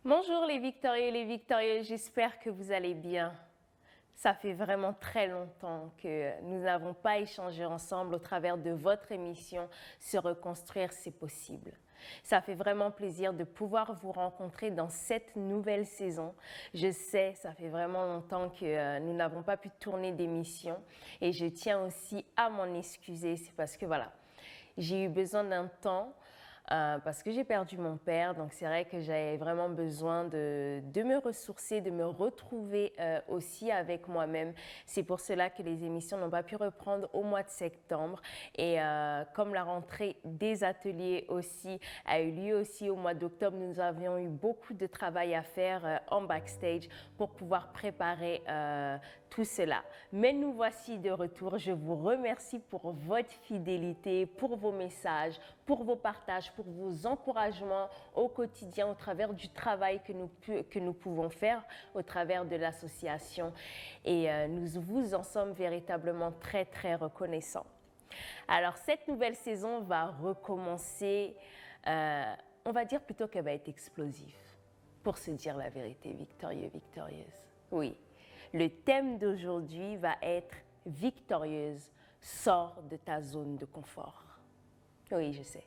Bonjour les victorieux et les victorieuses, j'espère que vous allez bien. Ça fait vraiment très longtemps que nous n'avons pas échangé ensemble au travers de votre émission Se reconstruire, c'est possible. Ça fait vraiment plaisir de pouvoir vous rencontrer dans cette nouvelle saison. Je sais, ça fait vraiment longtemps que nous n'avons pas pu tourner d'émission et je tiens aussi à m'en excuser. C'est parce que voilà, j'ai eu besoin d'un temps parce que j'ai perdu mon père, donc c'est vrai que j'avais vraiment besoin de me ressourcer, de me retrouver aussi avec moi-même. C'est pour cela que les émissions n'ont pas pu reprendre au mois de septembre et comme la rentrée des ateliers aussi a eu lieu aussi au mois d'octobre, nous avions eu beaucoup de travail à faire en backstage pour pouvoir préparer tout cela. Mais nous voici de retour. Je vous remercie pour votre fidélité, pour vos messages, pour vos partages, pour vos encouragements au quotidien au travers du travail que nous pouvons faire au travers de l'association. Et nous vous en sommes véritablement très, très reconnaissants. Alors, cette nouvelle saison va recommencer, on va dire plutôt qu'elle va être explosive, pour se dire la vérité, victorieux, victorieuse. Oui, le thème d'aujourd'hui va être victorieuse, sors de ta zone de confort. Oui, je sais.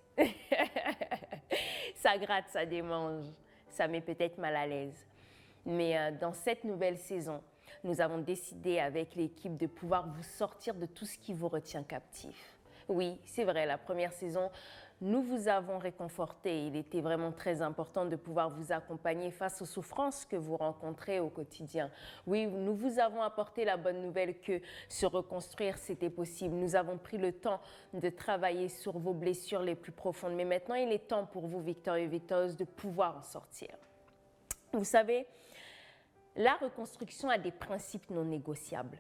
Ça gratte, ça démange, ça met peut-être mal à l'aise. Mais dans cette nouvelle saison, nous avons décidé avec l'équipe de pouvoir vous sortir de tout ce qui vous retient captif. Oui, c'est vrai, la première saison, nous vous avons réconforté. Il était vraiment très important de pouvoir vous accompagner face aux souffrances que vous rencontrez au quotidien. Oui, nous vous avons apporté la bonne nouvelle que se reconstruire, c'était possible. Nous avons pris le temps de travailler sur vos blessures les plus profondes. Mais maintenant, il est temps pour vous, victorieux et victorieuses, de pouvoir en sortir. Vous savez, la reconstruction a des principes non négociables.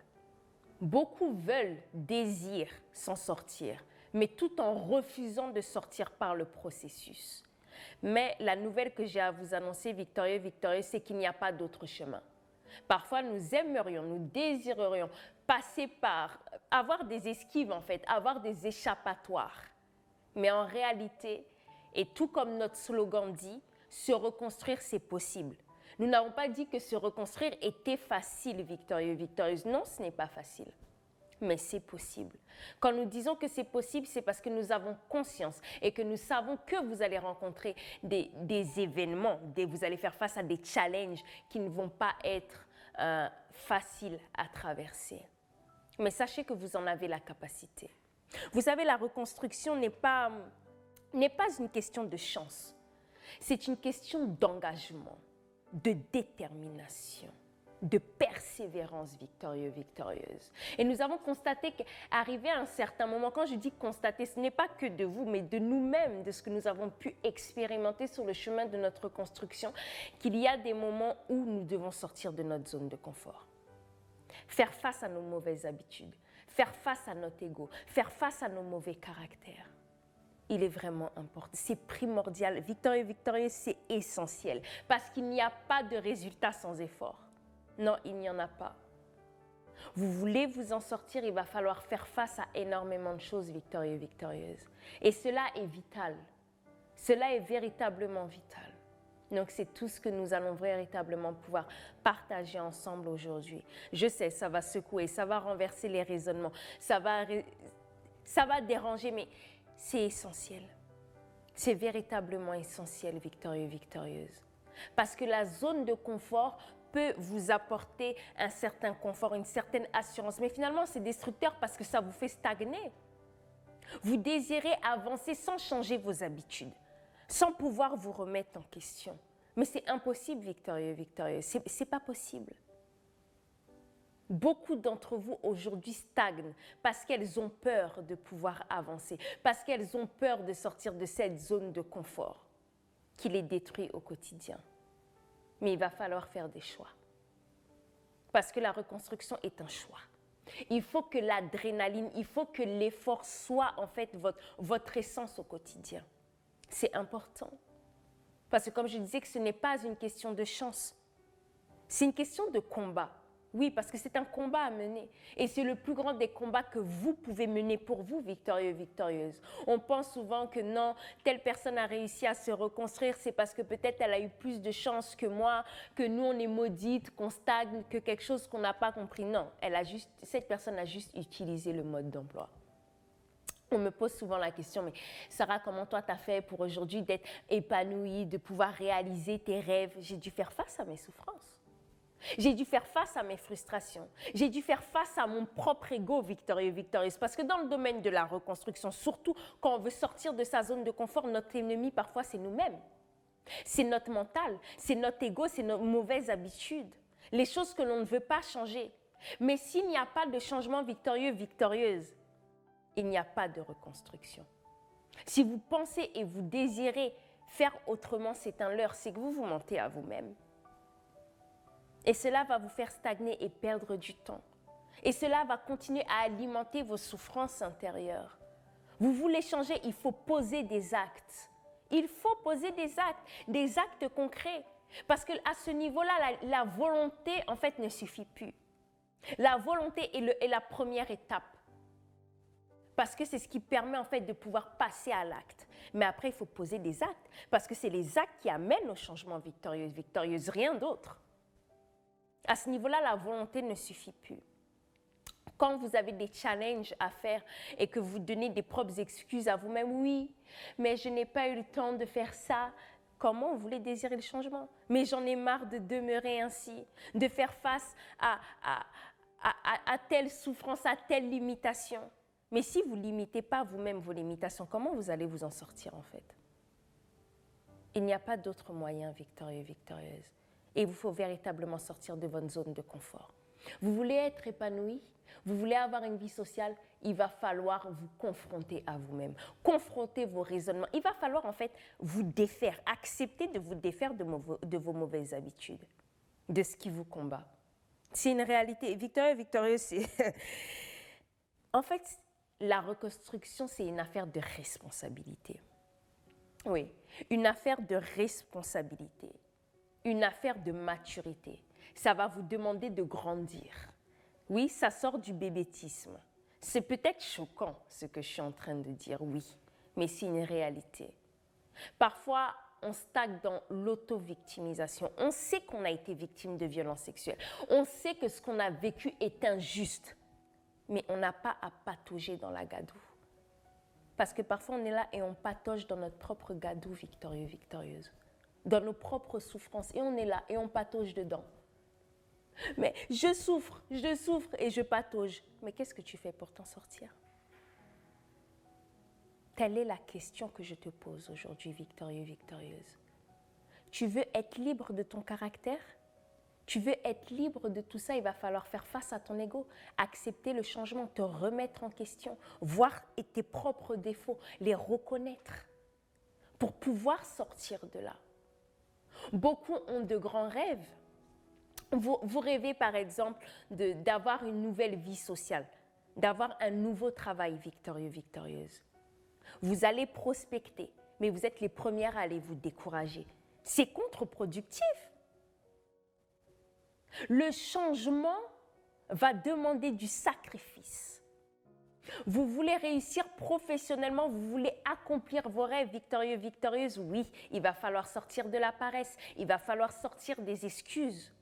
Beaucoup veulent, désirent s'en sortir, mais tout en refusant de sortir par le processus. Mais la nouvelle que j'ai à vous annoncer, victorieux, victorieux, c'est qu'il n'y a pas d'autre chemin. Parfois, nous aimerions, nous désirerions passer par, avoir des esquives en fait, avoir des échappatoires. Mais en réalité, et tout comme notre slogan dit, se reconstruire, c'est possible. Nous n'avons pas dit que se reconstruire était facile, victorieux, victorieuse. Non, ce n'est pas facile. Mais c'est possible. Quand nous disons que c'est possible, c'est parce que nous avons conscience et que nous savons que vous allez rencontrer des événements, vous allez faire face à des challenges qui ne vont pas être faciles à traverser. Mais sachez que vous en avez la capacité. Vous savez, la reconstruction n'est pas une question de chance. C'est une question d'engagement, de détermination, de persévérance victorieux, victorieuse. Et nous avons constaté qu'arrivé à un certain moment, quand je dis constater, ce n'est pas que de vous, mais de nous-mêmes, de ce que nous avons pu expérimenter sur le chemin de notre reconstruction, qu'il y a des moments où nous devons sortir de notre zone de confort. Faire face à nos mauvaises habitudes, faire face à notre ego, faire face à nos mauvais caractères. Il est vraiment important, c'est primordial. Victorieux, victorieux, c'est essentiel parce qu'il n'y a pas de résultat sans effort. Non, il n'y en a pas. Vous voulez vous en sortir, il va falloir faire face à énormément de choses, victorieux, victorieuses. Et cela est vital. Cela est véritablement vital. Donc, c'est tout ce que nous allons véritablement pouvoir partager ensemble aujourd'hui. Je sais, ça va secouer, ça va renverser les raisonnements, ça va déranger, mais c'est essentiel. C'est véritablement essentiel, victorieux, victorieuse. Parce que la zone de confort peut vous apporter un certain confort, une certaine assurance. Mais finalement, c'est destructeur parce que ça vous fait stagner. Vous désirez avancer sans changer vos habitudes, sans pouvoir vous remettre en question. Mais c'est impossible, victorieux, victorieux. C'est pas possible. Beaucoup d'entre vous aujourd'hui stagnent parce qu'elles ont peur de pouvoir avancer, parce qu'elles ont peur de sortir de cette zone de confort qui les détruit au quotidien. Mais il va falloir faire des choix. Parce que la reconstruction est un choix. Il faut que l'adrénaline, il faut que l'effort soit en fait votre essence au quotidien. C'est important. Parce que comme je disais, que ce n'est pas une question de chance. C'est une question de combat. Oui, parce que c'est un combat à mener. Et c'est le plus grand des combats que vous pouvez mener pour vous, victorieux, victorieuse. On pense souvent que non, telle personne a réussi à se reconstruire, c'est parce que peut-être elle a eu plus de chance que moi, que nous on est maudite, qu'on stagne, que quelque chose qu'on n'a pas compris. Non, cette personne a juste utilisé le mode d'emploi. On me pose souvent la question, mais Sarah, comment toi t'as fait pour aujourd'hui d'être épanouie, de pouvoir réaliser tes rêves? J'ai dû faire face à mes souffrances. J'ai dû faire face à mes frustrations. J'ai dû faire face à mon propre ego victorieux, victorieuse. Parce que dans le domaine de la reconstruction, surtout quand on veut sortir de sa zone de confort, notre ennemi, parfois, c'est nous-mêmes. C'est notre mental, c'est notre ego, c'est nos mauvaises habitudes. Les choses que l'on ne veut pas changer. Mais s'il n'y a pas de changement victorieux, victorieuse, il n'y a pas de reconstruction. Si vous pensez et vous désirez faire autrement, c'est un leurre, c'est que vous mentez à vous-même. Et cela va vous faire stagner et perdre du temps. Et cela va continuer à alimenter vos souffrances intérieures. Vous voulez changer, il faut poser des actes. Il faut poser des actes concrets. Parce qu'à ce niveau-là, la volonté, en fait, ne suffit plus. La volonté est la première étape. Parce que c'est ce qui permet, en fait, de pouvoir passer à l'acte. Mais après, il faut poser des actes. Parce que c'est les actes qui amènent au changement victorieux, victorieuse, rien d'autre. À ce niveau-là, la volonté ne suffit plus. Quand vous avez des challenges à faire et que vous donnez des propres excuses à vous-même, oui, mais je n'ai pas eu le temps de faire ça. Comment vous voulez désirer le changement? Mais j'en ai marre de demeurer ainsi, de faire face à telle souffrance, à telle limitation. Mais si vous ne limitez pas vous-même vos limitations, comment vous allez vous en sortir en fait? Il n'y a pas d'autre moyen, victorieux, victorieuse. Et il vous faut véritablement sortir de votre zone de confort. Vous voulez être épanoui, vous voulez avoir une vie sociale, il va falloir vous confronter à vous-même, confronter vos raisonnements. Il va falloir en fait vous défaire, accepter de vous défaire de vos mauvaises habitudes, de ce qui vous combat. C'est une réalité. Victorieux, victorieuse, c'est... En fait, la reconstruction, c'est une affaire de responsabilité. Oui, une affaire de responsabilité. Une affaire de maturité. Ça va vous demander de grandir. Oui, ça sort du bébétisme. C'est peut-être choquant ce que je suis en train de dire, oui, mais c'est une réalité. Parfois, on stagne dans l'auto-victimisation. On sait qu'on a été victime de violences sexuelles. On sait que ce qu'on a vécu est injuste, mais on n'a pas à patauger dans la gadoue. Parce que parfois, on est là et on patauge dans notre propre gadoue victorieux, victorieuse. Dans nos propres souffrances. Et on est là et on patauge dedans. Mais je souffre et je patauge. Mais qu'est-ce que tu fais pour t'en sortir? Telle est la question que je te pose aujourd'hui, victorieux, victorieuse. Tu veux être libre de ton caractère? Tu veux être libre de tout ça? Il va falloir faire face à ton ego, accepter le changement, te remettre en question, voir tes propres défauts, les reconnaître pour pouvoir sortir de là. Beaucoup ont de grands rêves. Vous rêvez par exemple d'avoir une nouvelle vie sociale, d'avoir un nouveau travail victorieux, victorieuse. Vous allez prospecter, mais vous êtes les premières à aller vous décourager. C'est contre-productif. Le changement va demander du sacrifice. Vous voulez réussir professionnellement, vous voulez accomplir vos rêves victorieux, victorieuses, oui, il va falloir sortir de la paresse, il va falloir sortir des excuses.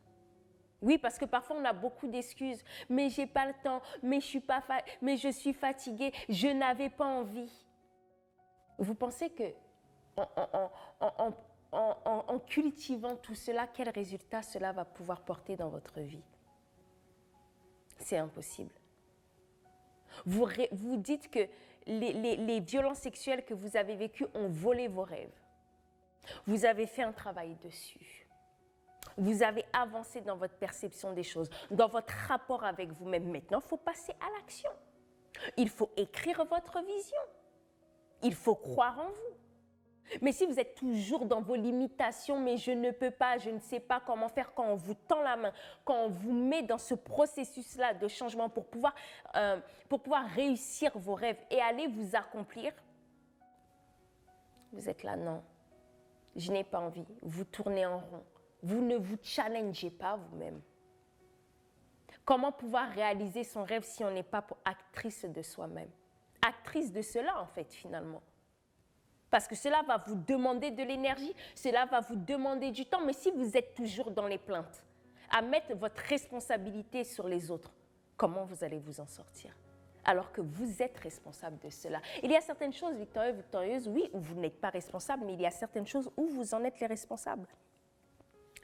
Oui, parce que parfois on a beaucoup d'excuses, mais j'ai pas le temps, mais je suis fatiguée, je n'avais pas envie. Vous pensez que en cultivant tout cela, quel résultat cela va pouvoir porter dans votre vie? C'est impossible. Vous dites que les violences sexuelles que vous avez vécues ont volé vos rêves. Vous avez fait un travail dessus. Vous avez avancé dans votre perception des choses, dans votre rapport avec vous-même. Maintenant, il faut passer à l'action. Il faut écrire votre vision. Il faut croire en vous. Mais si vous êtes toujours dans vos limitations, mais je ne peux pas, je ne sais pas comment faire, quand on vous tend la main, quand on vous met dans ce processus-là de changement pour pouvoir réussir vos rêves et aller vous accomplir, vous êtes là, non, je n'ai pas envie. Vous tournez en rond. Vous ne vous challengez pas vous-même. Comment pouvoir réaliser son rêve si on n'est pas actrice de soi-même? Actrice de cela, en fait, finalement. Parce que cela va vous demander de l'énergie, cela va vous demander du temps. Mais si vous êtes toujours dans les plaintes, à mettre votre responsabilité sur les autres, comment vous allez vous en sortir? Alors que vous êtes responsable de cela. Il y a certaines choses, victorieux, victorieuses, oui, où vous n'êtes pas responsable, mais il y a certaines choses où vous en êtes les responsables.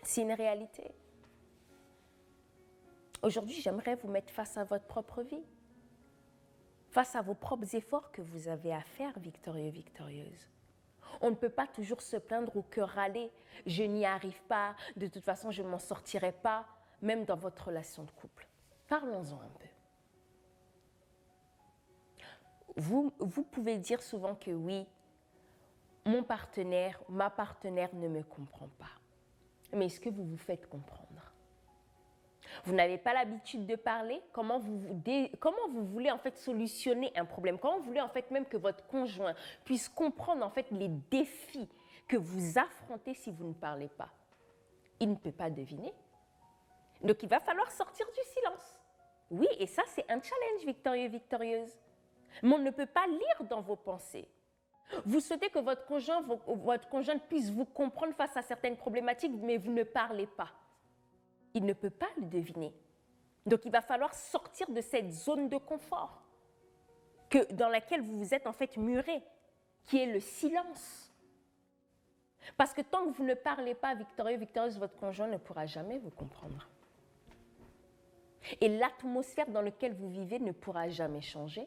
C'est une réalité. Aujourd'hui, j'aimerais vous mettre face à votre propre vie, face à vos propres efforts que vous avez à faire, victorieux, victorieuse. On ne peut pas toujours se plaindre ou que râler. Je n'y arrive pas, de toute façon, je ne m'en sortirai pas, même dans votre relation de couple. Parlons-en un peu. Vous pouvez dire souvent que oui, mon partenaire, ma partenaire ne me comprend pas. Mais est-ce que vous vous faites comprendre? Vous n'avez pas l'habitude de parler? Comment vous voulez en fait solutionner un problème? Comment vous voulez en fait même que votre conjoint puisse comprendre en fait les défis que vous affrontez si vous ne parlez pas? Il ne peut pas deviner. Donc il va falloir sortir du silence. Oui, et ça c'est un challenge, victorieux, victorieuse. Mais on ne peut pas lire dans vos pensées. Vous souhaitez que votre conjoint puisse vous comprendre face à certaines problématiques, mais vous ne parlez pas. Il ne peut pas le deviner. Donc, il va falloir sortir de cette zone de confort dans laquelle vous vous êtes en fait muré, qui est le silence. Parce que tant que vous ne parlez pas, victorieux, victorieuse, votre conjoint ne pourra jamais vous comprendre. Et l'atmosphère dans laquelle vous vivez ne pourra jamais changer.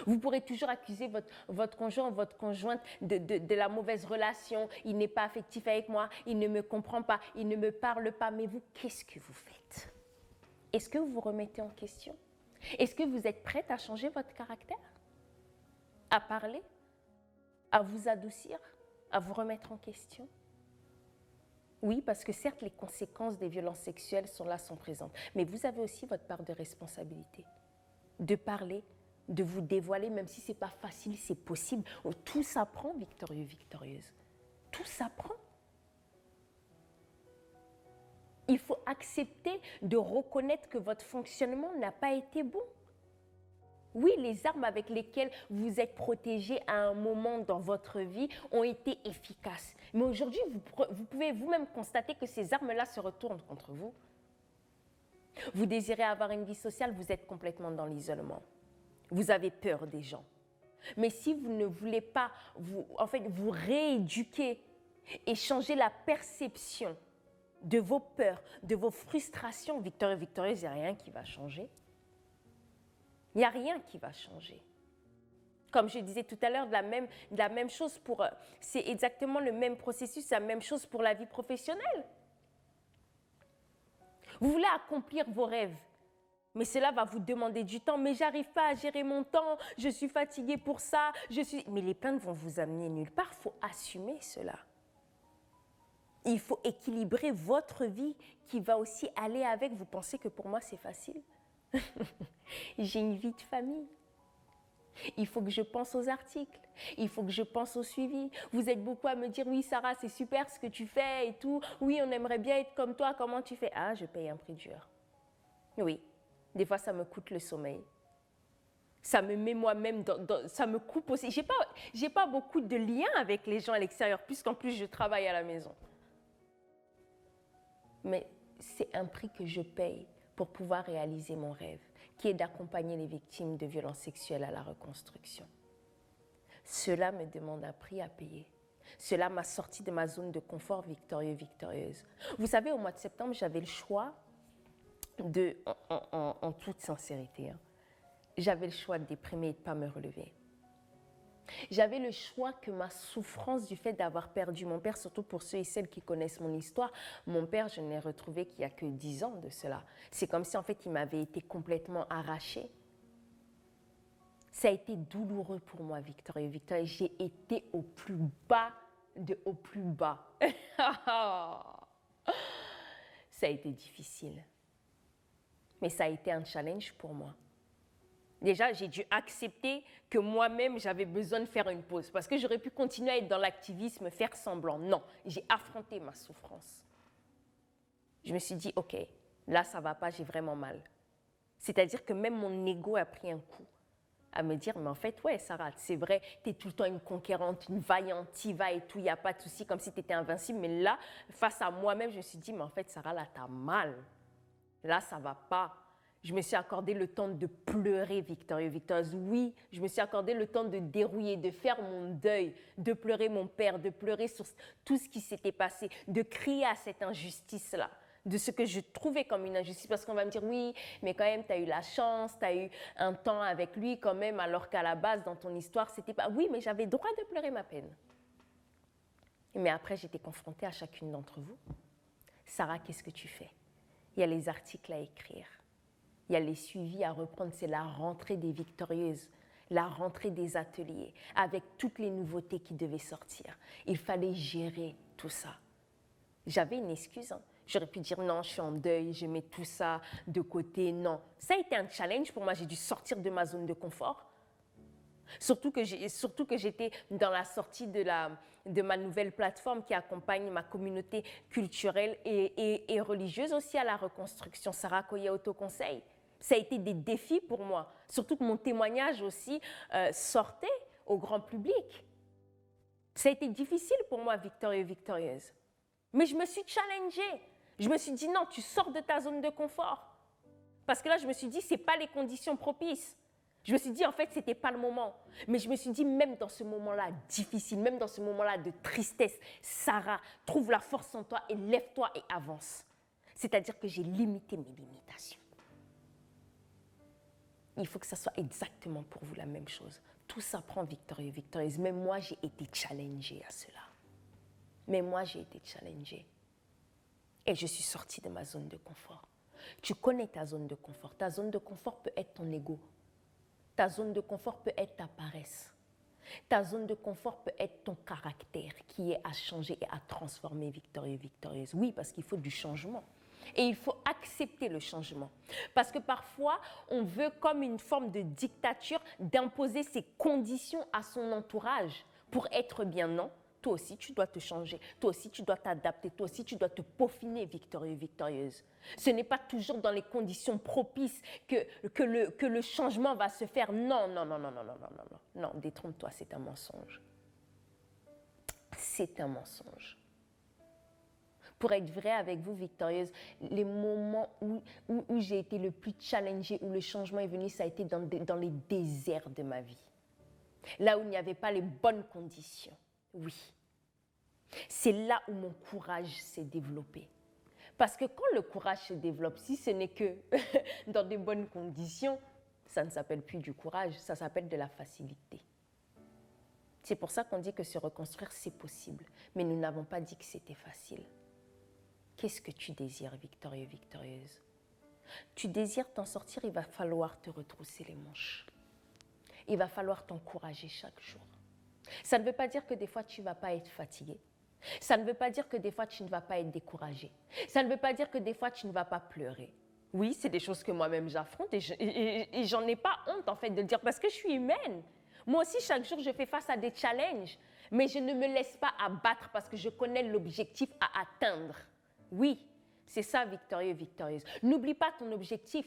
Vous pourrez toujours accuser votre conjoint ou votre conjointe de la mauvaise relation. Il n'est pas affectif avec moi, il ne me comprend pas, il ne me parle pas. Mais vous, qu'est-ce que vous faites? Est-ce que vous vous remettez en question? Est-ce que vous êtes prête à changer votre caractère? À parler? À vous adoucir? À vous remettre en question? Oui, parce que certes, les conséquences des violences sexuelles sont présentes. Mais vous avez aussi votre part de responsabilité. De parler, de vous dévoiler, même si ce n'est pas facile, c'est possible. Tout s'apprend, victorieux, victorieuse. Tout s'apprend. Il faut accepter de reconnaître que votre fonctionnement n'a pas été bon. Oui, les armes avec lesquelles vous êtes protégé à un moment dans votre vie ont été efficaces. Mais aujourd'hui, vous pouvez vous-même constater que ces armes-là se retournent contre vous. Vous désirez avoir une vie sociale, vous êtes complètement dans l'isolement. Vous avez peur des gens. Mais si vous ne voulez pas vous rééduquer et changer la perception de vos peurs, de vos frustrations, victorieux, victorieuse, il n'y a rien qui va changer. Il n'y a rien qui va changer. Comme je disais tout à l'heure, de la même chose c'est exactement le même processus, la même chose pour la vie professionnelle. Vous voulez accomplir vos rêves. Mais cela va vous demander du temps. Mais j'arrive pas à gérer mon temps, je suis fatiguée pour ça. Mais les plaintes vont vous amener nulle part. Il faut assumer cela. Il faut équilibrer votre vie qui va aussi aller avec. Vous pensez que pour moi c'est facile? J'ai une vie de famille. Il faut que je pense aux articles. Il faut que je pense au suivi. Vous êtes beaucoup à me dire, oui Sarah, c'est super ce que tu fais et tout. Oui, on aimerait bien être comme toi. Comment tu fais? Ah, je paye un prix dur. Oui. Des fois, ça me coûte le sommeil. Ça me met moi-même ça me coupe aussi. J'ai pas beaucoup de liens avec les gens à l'extérieur, puisqu'en plus, je travaille à la maison. Mais c'est un prix que je paye pour pouvoir réaliser mon rêve, qui est d'accompagner les victimes de violences sexuelles à la reconstruction. Cela me demande un prix à payer. Cela m'a sorti de ma zone de confort, victorieux, victorieuse. Vous savez, au mois de septembre, j'avais le choix en toute sincérité, j'avais le choix de déprimer et de ne pas me relever. J'avais le choix que ma souffrance du fait d'avoir perdu mon père, surtout pour ceux et celles qui connaissent mon histoire, mon père, je ne l'ai retrouvé qu'il n'y a que 10 ans de cela. C'est comme si en fait il m'avait été complètement arraché. Ça a été douloureux pour moi, Victoria. Victoria, j'ai été au plus bas au plus bas. Ça a été difficile. Mais ça a été un challenge pour moi. Déjà, j'ai dû accepter que moi-même, j'avais besoin de faire une pause. Parce que j'aurais pu continuer à être dans l'activisme, faire semblant. Non, j'ai affronté ma souffrance. Je me suis dit, OK, là, ça ne va pas, j'ai vraiment mal. C'est-à-dire que même mon ego a pris un coup à me dire, mais en fait, ouais, Sarah, c'est vrai, tu es tout le temps une conquérante, une vaillante, tu vas et tout, il n'y a pas de souci, comme si tu étais invincible. Mais là, face à moi-même, je me suis dit, mais en fait, Sarah, là, tu as mal. Là, ça ne va pas. Je me suis accordé le temps de pleurer, victorieuse. Oui, je me suis accordé le temps de dérouiller, de faire mon deuil, de pleurer mon père, de pleurer sur tout ce qui s'était passé, de crier à cette injustice-là, de ce que je trouvais comme une injustice. Parce qu'on va me dire, oui, mais quand même, tu as eu la chance, tu as eu un temps avec lui quand même, alors qu'à la base, dans ton histoire, c'était pas... Oui, mais j'avais droit de pleurer ma peine. Mais après, j'étais confrontée à chacune d'entre vous. Sarah, qu'est-ce que tu fais? Il y a les articles à écrire. Il y a les suivis à reprendre, c'est la rentrée des victorieuses, la rentrée des ateliers, avec toutes les nouveautés qui devaient sortir. Il fallait gérer tout ça. J'avais une excuse, hein. J'aurais pu dire non, je suis en deuil, je mets tout ça de côté, non. Ça a été un challenge pour moi, j'ai dû sortir de ma zone de confort. Surtout que j'étais dans la sortie de ma nouvelle plateforme qui accompagne ma communauté culturelle et religieuse aussi à la reconstruction, Sarah Koya Autoconseil. Ça a été des défis pour moi, surtout que mon témoignage aussi sortait au grand public. Ça a été difficile pour moi, victorieuse. Mais je me suis challengée. Je me suis dit non, tu sors de ta zone de confort. Parce que là, je me suis dit, ce n'est pas les conditions propices. Je me suis dit, en fait, ce n'était pas le moment. Mais je me suis dit, même dans ce moment-là difficile, même dans ce moment-là de tristesse, Sarah, trouve la force en toi et lève-toi et avance. C'est-à-dire que j'ai limité mes limitations. Il faut que ça soit exactement pour vous la même chose. Tout s'apprend victorieuse. Même moi, j'ai été challengée à cela. Mais moi, j'ai été challengée. Et je suis sortie de ma zone de confort. Tu connais ta zone de confort. Ta zone de confort peut être ton ego. Ta zone de confort peut être ta paresse. Ta zone de confort peut être ton caractère qui est à changer et à transformer, victorieuse. Oui, parce qu'il faut du changement. Et il faut accepter le changement. Parce que parfois, on veut, comme une forme de dictature, d'imposer ses conditions à son entourage pour être bien. Non, toi aussi, tu dois te changer. Toi aussi, tu dois t'adapter. Toi aussi, tu dois te peaufiner, victorieuse. Ce n'est pas toujours dans les conditions propices que le changement va se faire. Non, détrompe-toi, c'est un mensonge. C'est un mensonge. Pour être vrai avec vous, victorieuse, les moments où j'ai été le plus challengée, où le changement est venu, ça a été dans les déserts de ma vie. Là où il n'y avait pas les bonnes conditions. Oui. C'est là où mon courage s'est développé. Parce que quand le courage se développe, si ce n'est que dans des bonnes conditions, ça ne s'appelle plus du courage, ça s'appelle de la facilité. C'est pour ça qu'on dit que se reconstruire, c'est possible. Mais nous n'avons pas dit que c'était facile. Qu'est-ce que tu désires, victorieuse? Tu désires t'en sortir, il va falloir te retrousser les manches. Il va falloir t'encourager chaque jour. Ça ne veut pas dire que des fois, tu ne vas pas être fatigué. Ça ne veut pas dire que des fois, tu ne vas pas être découragé. Ça ne veut pas dire que des fois, tu ne vas pas pleurer. Oui, c'est des choses que moi-même j'affronte et j'en ai pas honte en fait de le dire parce que je suis humaine. Moi aussi, chaque jour, je fais face à des challenges, mais je ne me laisse pas abattre parce que je connais l'objectif à atteindre. Oui, c'est ça, victorieuse. N'oublie pas ton objectif.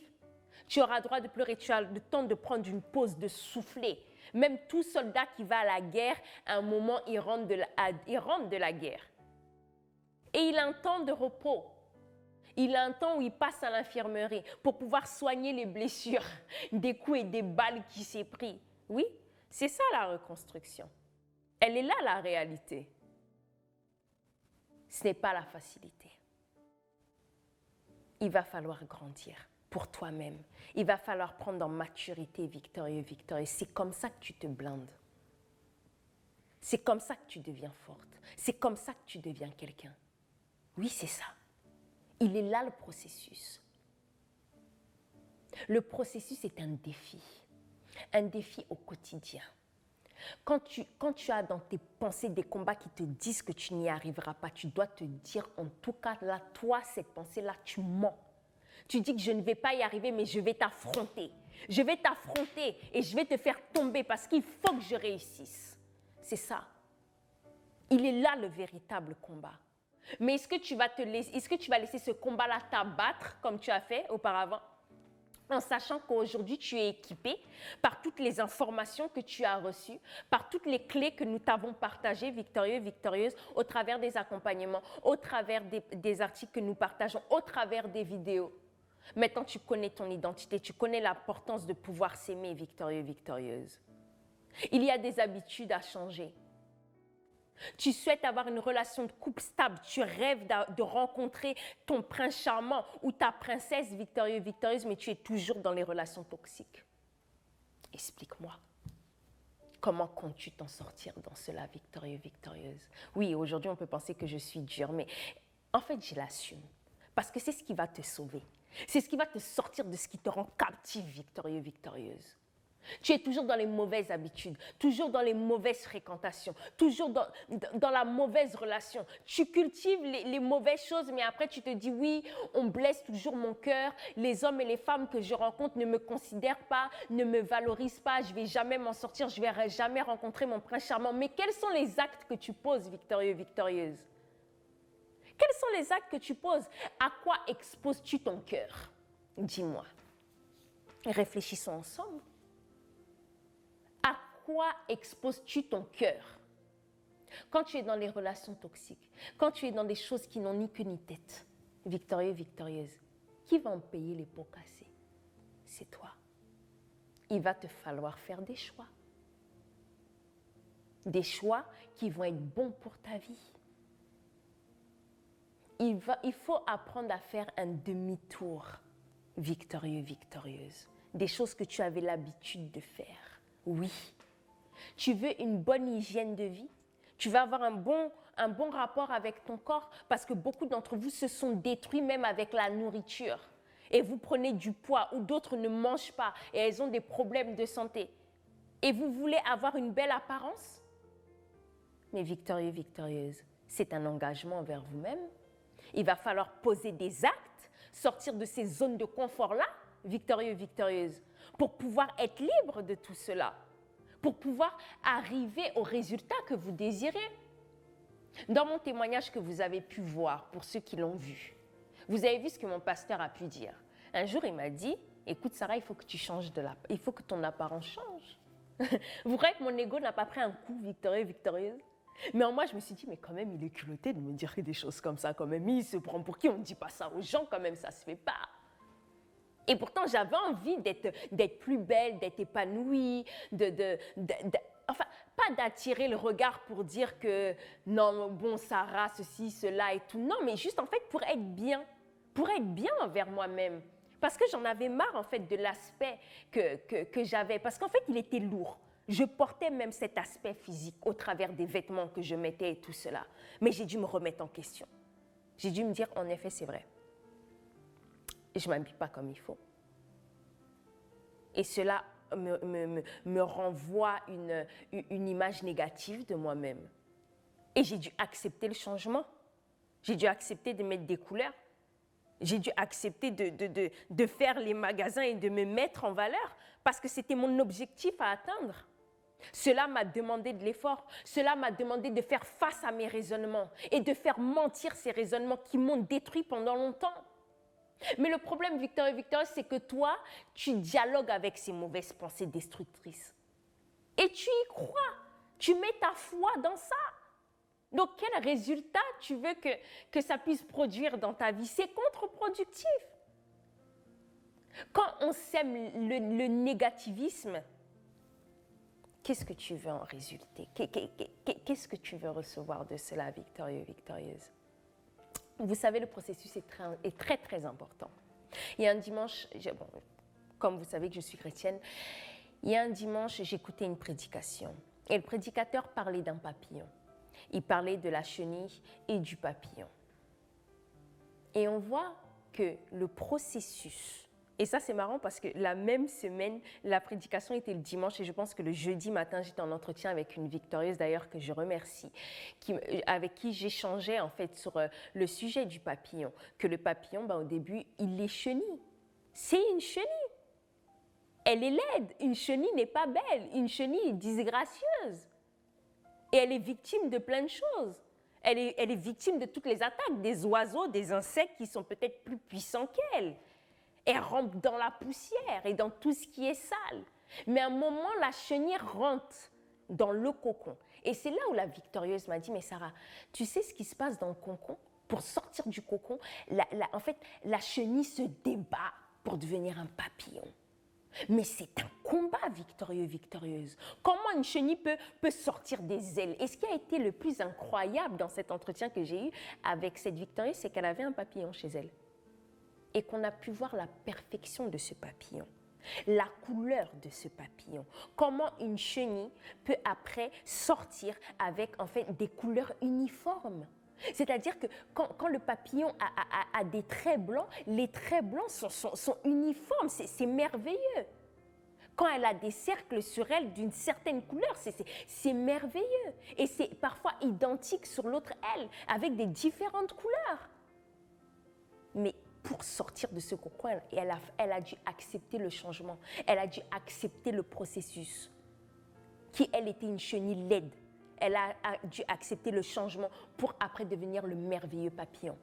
Tu auras droit de pleurer, tu as le temps de prendre une pause, de souffler. Même tout soldat qui va à la guerre, à un moment, il rentre de la guerre. Et il a un temps de repos. Il a un temps où il passe à l'infirmerie pour pouvoir soigner les blessures, des coups et des balles qu'il s'est pris. Oui, c'est ça la reconstruction. Elle est là, la réalité. Ce n'est pas la facilité. Il va falloir grandir pour toi-même. Il va falloir prendre en maturité, victorieuse. C'est comme ça que tu te blindes. C'est comme ça que tu deviens forte. C'est comme ça que tu deviens quelqu'un. Oui, c'est ça. Il est là le processus. Le processus est un défi au quotidien. Quand tu as dans tes pensées des combats qui te disent que tu n'y arriveras pas, tu dois te dire en tout cas, là, toi, cette pensée-là, tu mens. Tu dis que je ne vais pas y arriver, mais je vais t'affronter. Je vais t'affronter et je vais te faire tomber parce qu'il faut que je réussisse. C'est ça. Il est là le véritable combat. Mais est-ce que tu vas laisser ce combat-là t'abattre comme tu as fait auparavant, en sachant qu'aujourd'hui tu es équipé par toutes les informations que tu as reçues, par toutes les clés que nous t'avons partagées, victorieux, victorieuse, au travers des accompagnements, au travers des articles que nous partageons, au travers des vidéos. Maintenant, tu connais ton identité, tu connais l'importance de pouvoir s'aimer, victorieux, victorieuse. Il y a des habitudes à changer. Tu souhaites avoir une relation de couple stable, tu rêves de rencontrer ton prince charmant ou ta princesse victorieux, victorieuse, mais tu es toujours dans les relations toxiques. Explique-moi. Comment comptes-tu t'en sortir dans cela, victorieux, victorieuse? Oui, aujourd'hui, on peut penser que je suis dure, mais en fait, je l'assume. Parce que c'est ce qui va te sauver. C'est ce qui va te sortir de ce qui te rend captive, victorieux, victorieuse. Tu es toujours dans les mauvaises habitudes, toujours dans les mauvaises fréquentations, toujours dans la mauvaise relation. Tu cultives les mauvaises choses, mais après tu te dis oui, on blesse toujours mon cœur. Les hommes et les femmes que je rencontre ne me considèrent pas, ne me valorisent pas. Je ne vais jamais m'en sortir, je ne vais jamais rencontrer mon prince charmant. Mais quels sont les actes que tu poses, victorieux, victorieuse? Quels sont les actes que tu poses? À quoi exposes-tu ton cœur? Dis-moi. Réfléchissons ensemble. À quoi exposes-tu ton cœur? Quand tu es dans les relations toxiques, quand tu es dans des choses qui n'ont ni queue ni tête, victorieux, victorieuse, qui va en payer les pots cassés? C'est toi. Il va te falloir faire des choix. Des choix qui vont être bons pour ta vie. Il faut apprendre à faire un demi-tour, victorieux, victorieuse. Des choses que tu avais l'habitude de faire. Oui. Tu veux une bonne hygiène de vie? Tu vas avoir un bon rapport avec ton corps parce que beaucoup d'entre vous se sont détruits même avec la nourriture. Et vous prenez du poids ou d'autres ne mangent pas et elles ont des problèmes de santé. Et vous voulez avoir une belle apparence? Mais victorieux, victorieuse, c'est un engagement envers vous-même. Il va falloir poser des actes, sortir de ces zones de confort-là, victorieux, victorieuse, pour pouvoir être libre de tout cela, pour pouvoir arriver au résultat que vous désirez. Dans mon témoignage que vous avez pu voir, pour ceux qui l'ont vu, vous avez vu ce que mon pasteur a pu dire. Un jour, il m'a dit, écoute Sarah, il faut que tu changes il faut que ton apparence change. Vous croyez que mon ego n'a pas pris un coup, victorieux, victorieuse? Mais en moi, je me suis dit, mais quand même, il est culotté de me dire des choses comme ça, quand même. Il se prend pour qui? On ne dit pas ça aux gens, quand même, ça ne se fait pas. Et pourtant, j'avais envie d'être plus belle, d'être épanouie, enfin, pas d'attirer le regard pour dire que, non, bon, Sarah, ceci, cela et tout. Non, mais juste, en fait, pour être bien envers moi-même. Parce que j'en avais marre, en fait, de l'aspect que j'avais. Parce qu'en fait, il était lourd. Je portais même cet aspect physique au travers des vêtements que je mettais et tout cela. Mais j'ai dû me remettre en question. J'ai dû me dire, en effet, c'est vrai. Je ne m'habille pas comme il faut. Et cela me renvoie une image négative de moi-même. Et j'ai dû accepter le changement. J'ai dû accepter de mettre des couleurs. J'ai dû accepter de faire les magasins et de me mettre en valeur parce que c'était mon objectif à atteindre. Cela m'a demandé de l'effort. Cela m'a demandé de faire face à mes raisonnements et de faire mentir ces raisonnements qui m'ont détruit pendant longtemps. Mais le problème, victorieux, c'est que toi, tu dialogues avec ces mauvaises pensées destructrices. Et tu y crois. Tu mets ta foi dans ça. Donc, quel résultat tu veux que ça puisse produire dans ta vie? C'est contre-productif. Quand on sème le négativisme, qu'est-ce que tu veux en résulter? Qu'est-ce que tu veux recevoir de cela, victorieux, victorieuse? Vous savez, le processus est très, très important. Il y a un dimanche, comme vous savez que je suis chrétienne, il y a un dimanche, j'écoutais une prédication. Et le prédicateur parlait d'un papillon. Il parlait de la chenille et du papillon. Et on voit que le processus, et ça c'est marrant parce que la même semaine, la prédication était le dimanche et je pense que le jeudi matin, j'étais en entretien avec une victorieuse d'ailleurs que je remercie, avec qui j'échangeais en fait sur le sujet du papillon. Que le papillon, au début, il est chenille. C'est une chenille. Elle est laide. Une chenille n'est pas belle. Une chenille est disgracieuse. Et elle est victime de plein de choses. Elle est victime de toutes les attaques, des oiseaux, des insectes qui sont peut-être plus puissants qu'elle. Elle rampe dans la poussière et dans tout ce qui est sale. Mais à un moment, la chenille rentre dans le cocon. Et c'est là où la victorieuse m'a dit, mais Sarah, tu sais ce qui se passe dans le cocon? Pour sortir du cocon, en fait, la chenille se débat pour devenir un papillon. Mais c'est un combat victorieux, victorieuse. Comment une chenille peut sortir des ailes? Et ce qui a été le plus incroyable dans cet entretien que j'ai eu avec cette victorieuse, c'est qu'elle avait un papillon chez elle. Et qu'on a pu voir la perfection de ce papillon, la couleur de ce papillon. Comment une chenille peut après sortir avec en fait des couleurs uniformes. C'est-à-dire que quand le papillon a des traits blancs, les traits blancs sont uniformes, c'est merveilleux. Quand elle a des cercles sur elle d'une certaine couleur, c'est merveilleux. Et c'est parfois identique sur l'autre aile, avec des différentes couleurs. Mais pour sortir de ce cocon, elle a dû accepter le changement. Elle a dû accepter le processus. Qui, elle, était une chenille laide. Elle a dû accepter le changement pour après devenir le merveilleux papillon.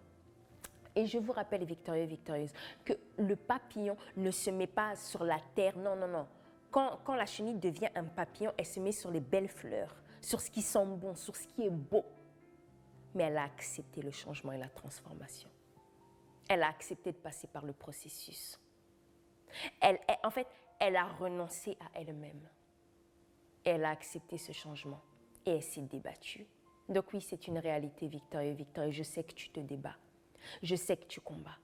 Et je vous rappelle, victorieux, victorieuse, que le papillon ne se met pas sur la terre. Non, non, non. Quand la chenille devient un papillon, elle se met sur les belles fleurs, sur ce qui sent bon, sur ce qui est beau. Mais elle a accepté le changement et la transformation. Elle a accepté de passer par le processus. En fait, elle a renoncé à elle-même. Elle a accepté ce changement et elle s'est débattue. Donc oui, c'est une réalité, victorieux, victorieux. Je sais que tu te débats. Je sais que tu combats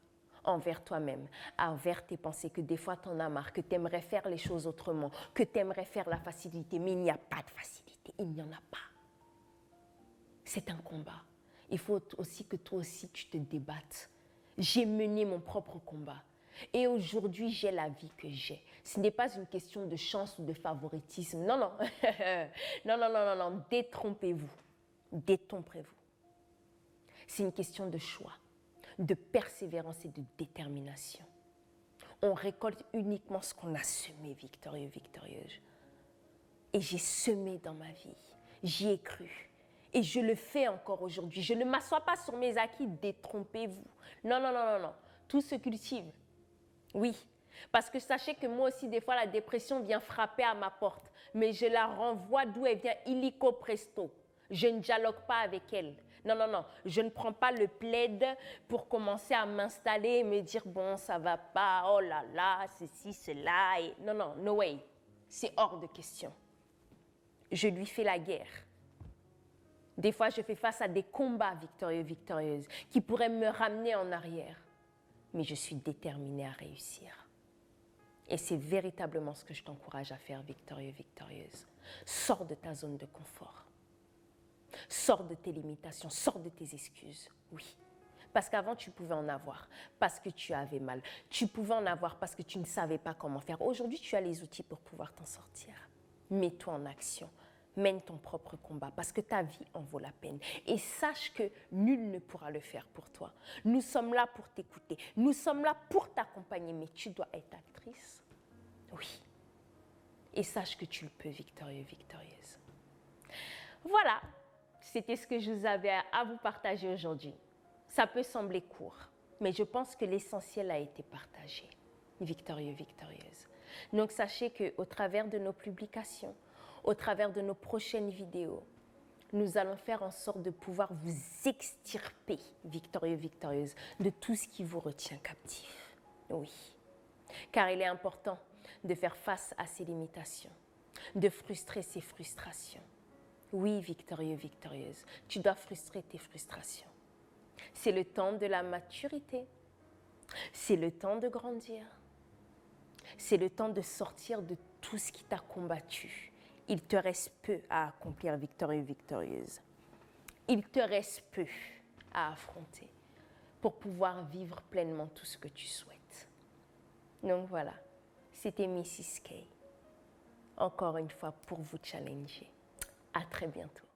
envers toi-même, envers tes pensées, que des fois tu en as marre, que tu aimerais faire les choses autrement, que tu aimerais faire la facilité, mais il n'y a pas de facilité, il n'y en a pas. C'est un combat. Il faut aussi que toi aussi tu te débattes. J'ai mené mon propre combat. Et aujourd'hui, j'ai la vie que j'ai. Ce n'est pas une question de chance ou de favoritisme. Non, non. Non, non, non, non, non. Détrompez-vous. Détrompez-vous. C'est une question de choix, de persévérance et de détermination. On récolte uniquement ce qu'on a semé, victorieux, victorieuse. Et j'ai semé dans ma vie. J'y ai cru. Et je le fais encore aujourd'hui. Je ne m'assois pas sur mes acquis, détrompez-vous. Non, non, non, non, non. Tout se cultive. Oui. Parce que sachez que moi aussi, des fois, la dépression vient frapper à ma porte. Mais je la renvoie d'où elle vient, illico presto. Je ne dialogue pas avec elle. Non, non, non. Je ne prends pas le plaid pour commencer à m'installer et me dire, bon, ça va pas, oh là là, ceci, cela. Et... Non, non, no way. C'est hors de question. Je lui fais la guerre. Des fois, je fais face à des combats victorieux, victorieuses, qui pourraient me ramener en arrière. Mais je suis déterminée à réussir. Et c'est véritablement ce que je t'encourage à faire, victorieux, victorieuse. Sors de ta zone de confort. Sors de tes limitations, sors de tes excuses, oui. Parce qu'avant, tu pouvais en avoir, parce que tu avais mal. Tu pouvais en avoir parce que tu ne savais pas comment faire. Aujourd'hui, tu as les outils pour pouvoir t'en sortir. Mets-toi en action. Mène ton propre combat parce que ta vie en vaut la peine. Et sache que nul ne pourra le faire pour toi. Nous sommes là pour t'écouter. Nous sommes là pour t'accompagner. Mais tu dois être actrice. Oui. Et sache que tu le peux, victorieux, victorieuse. Voilà. C'était ce que je vous avais à vous partager aujourd'hui. Ça peut sembler court, mais je pense que l'essentiel a été partagé. Victorieux, victorieuse. Donc sachez qu'au travers de nos publications, au travers de nos prochaines vidéos, nous allons faire en sorte de pouvoir vous extirper, victorieux, victorieuse, de tout ce qui vous retient captif. Oui, car il est important de faire face à ces limitations, de frustrer ces frustrations. Oui, victorieux, victorieuse, tu dois frustrer tes frustrations. C'est le temps de la maturité. C'est le temps de grandir. C'est le temps de sortir de tout ce qui t'a combattu. Il te reste peu à accomplir, victorieux, victorieuse. Il te reste peu à affronter pour pouvoir vivre pleinement tout ce que tu souhaites. Donc voilà, c'était Mrs. K. Encore une fois pour vous challenger. À très bientôt.